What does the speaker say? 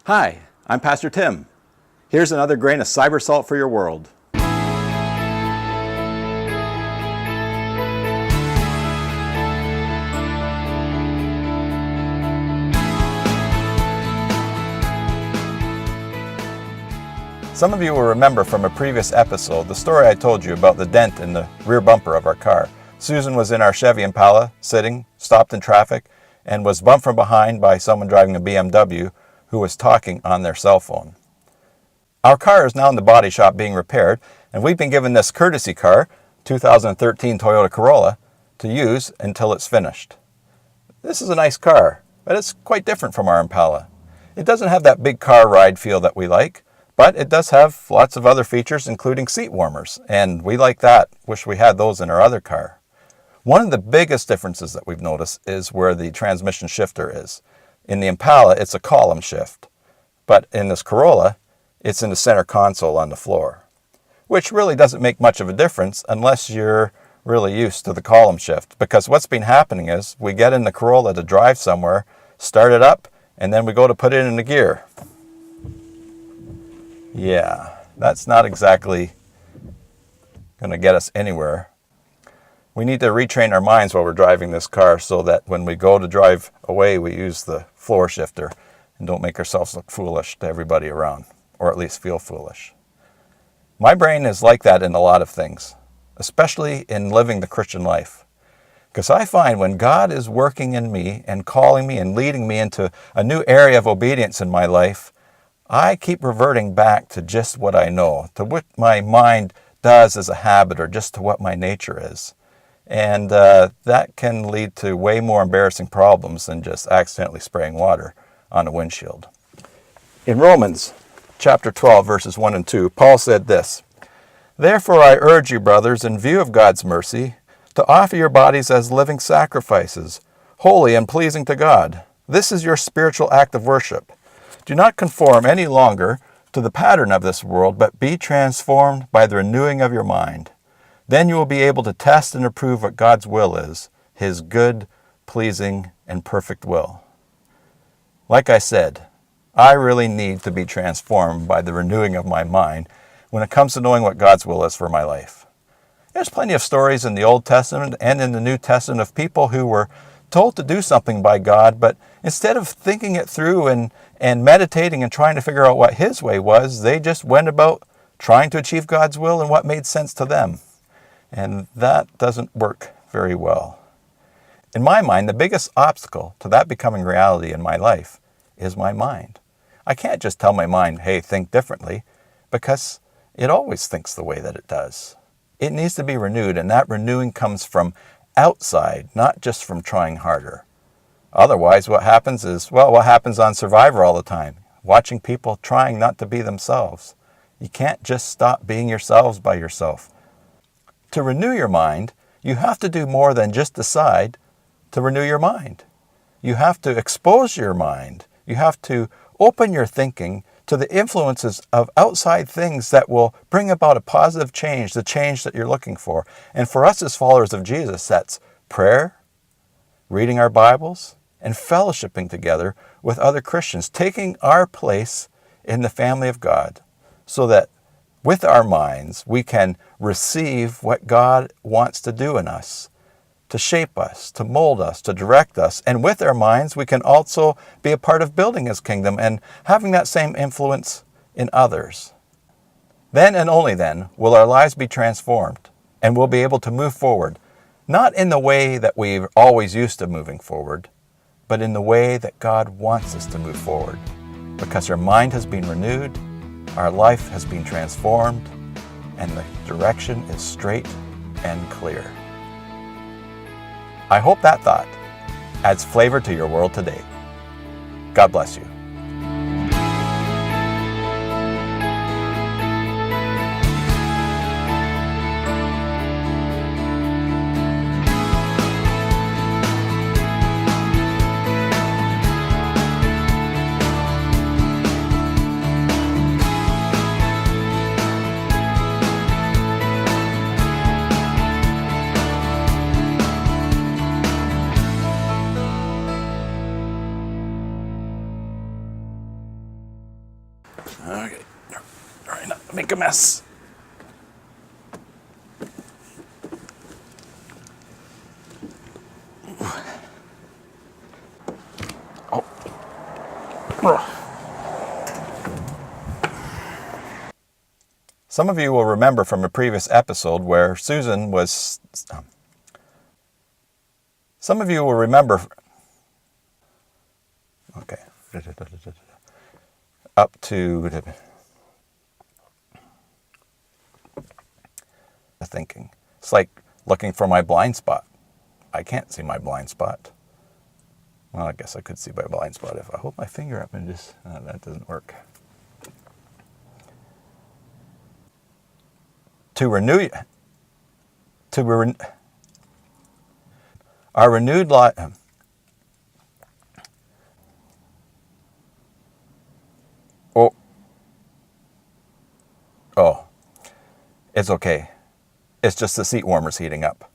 Hi, I'm Pastor Tim. Here's another grain of Cybersalt for your world. Some of you will remember from a previous episode the story I told you about the dent in the rear bumper of our car. Susan was in our Chevy Impala, sitting, stopped in traffic, and was bumped from behind by someone driving a BMW who was talking on their cell phone. Our car is now in the body shop being repaired, and we've been given this courtesy car, 2013 Toyota Corolla, to use until it's finished. This is a nice car, but it's quite different from our Impala. It doesn't have that big car ride feel that we like, but it does have lots of other features, including seat warmers, and we like that. Wish we had those in our other car. One of the biggest differences that we've noticed is where the transmission shifter is. In the Impala, it's a column shift, but in this Corolla, it's in the center console on the floor, which really doesn't make much of a difference unless you're really used to the column shift, because what's been happening is we get in the Corolla to drive somewhere, start it up, and then we go to put it in the gear. Yeah, that's not exactly going to get us anywhere. We need to retrain our minds while we're driving this car so that when we go to drive away, we use the floor shifter and don't make ourselves look foolish to everybody around, or at least feel foolish. My brain is like that in a lot of things, especially in living the Christian life. Because I find when God is working in me and calling me and leading me into a new area of obedience in my life, I keep reverting back to just what I know, to what my mind does as a habit, or just to what my nature is. And that can lead to way more embarrassing problems than just accidentally spraying water on a windshield. In Romans chapter 12, verses 1 and 2, Paul said this, "Therefore I urge you, brothers, in view of God's mercy, to offer your bodies as living sacrifices, holy and pleasing to God. This is your spiritual act of worship. Do not conform any longer to the pattern of this world, but be transformed by the renewing of your mind. Then you will be able to test and approve what God's will is, His good, pleasing, and perfect will." Like I said, I really need to be transformed by the renewing of my mind when it comes to knowing what God's will is for my life. There's plenty of stories in the Old Testament and in the New Testament of people who were told to do something by God, but instead of thinking it through and meditating and trying to figure out what His way was, they just went about trying to achieve God's will and what made sense to them. And that doesn't work very well. In my mind, the biggest obstacle to that becoming reality in my life is my mind. I can't just tell my mind, hey, think differently, because it always thinks the way that it does. It needs to be renewed, and that renewing comes from outside, not just from trying harder. Otherwise, what happens is, what happens on Survivor all the time? Watching people trying not to be themselves. You can't just stop being yourselves by yourself. To renew your mind, you have to do more than just decide to renew your mind. You have to expose your mind. You have to open your thinking to the influences of outside things that will bring about a positive change, the change that you're looking for. And for us as followers of Jesus, that's prayer, reading our Bibles, and fellowshipping together with other Christians, taking our place in the family of God so that with our minds we can receive what God wants to do in us, to shape us, to mold us, to direct us. And with our minds, we can also be a part of building His kingdom and having that same influence in others. Then and only then will our lives be transformed, and we'll be able to move forward, not in the way that we've always used to moving forward, but in the way that God wants us to move forward, because our mind has been renewed, our life has been transformed, and the direction is straight and clear. I hope that thought adds flavor to your world today. God bless you. Okay. Try not to make a mess. Oh. Some of you will remember from a previous episode where Susan was... Some of you will remember... Okay. Up to... Thinking. It's like looking for my blind spot. I can't see my blind spot. Well, I guess I could see my blind spot if I hold my finger up and just... that doesn't work. To renew... Our renewed life... Oh. It's okay. It's just the seat warmer's heating up.